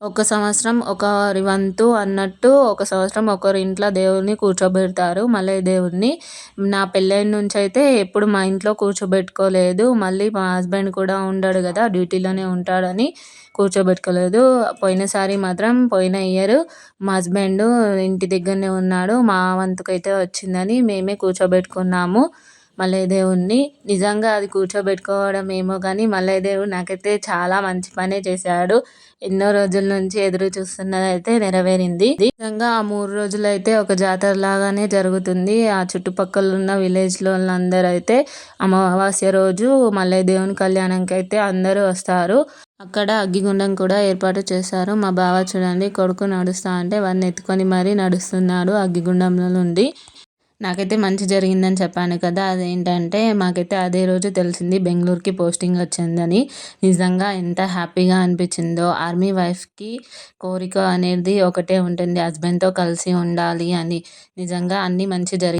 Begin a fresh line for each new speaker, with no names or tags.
ఒక సంవత్సరం ఒకరి వంతు అన్నట్టు ఒక సంవత్సరం ఒకరి ఇంట్లో దేవుడిని కూర్చోబెడతారు మల్లయ్య దేవుడిని. నా పెళ్ళైన నుంచి అయితే ఎప్పుడు మా ఇంట్లో కూర్చోబెట్టుకోలేదు. మళ్ళీ మా హస్బెండ్ కూడా ఉండడు కదా, డ్యూటీలోనే ఉంటాడని కూర్చోబెట్టుకోలేదు. పోయినసారి మాత్రం పోయిన ఇయర్ మా హస్బెండ్ ఇంటి దగ్గరనే ఉన్నాడు, మా వంతుకైతే వచ్చిందని మేమే కూర్చోబెట్టుకున్నాము మల్లయ్య దేవుడిని. నిజంగా అది కూర్చోబెట్టుకోవడం ఏమో కానీ మల్లయ్య దేవుడు నాకైతే చాలా మంచి పనే చేశాడు. ఎన్నో రోజుల నుంచి ఎదురు చూస్తున్నదైతే నెరవేరింది. నిజంగా ఆ 3 రోజులైతే ఒక జాతర లాగానే జరుగుతుంది. ఆ చుట్టుపక్కల ఉన్న విలేజ్లో అందరూ అయితే అమావాస్య రోజు మల్లయ్య దేవుని కళ్యాణంకి అయితే అందరూ వస్తారు. అక్కడ అగ్గిగుండం కూడా ఏర్పాటు చేశారు. మా బావ చూడండి, కొడుకు నడుస్తా అంటే వాడిని ఎత్తుకొని మరీ నడుస్తున్నాడు అగ్గిగుండంలో నుండి. నాకైతే మంచి జరిగిందని చెప్పాను కదా, అదేంటంటే మాకైతే అదే రోజు తెలిసింది బెంగళూరుకి పోస్టింగ్ వచ్చిందని. నిజంగా ఎంత హ్యాపీగా అనిపించిందో. ఆర్మీ వైఫ్కి కోరిక అనేది ఒకటే ఉంటుంది, హస్బెండ్తో కలిసి ఉండాలి అని. నిజంగా అన్నీ మంచి జరిగి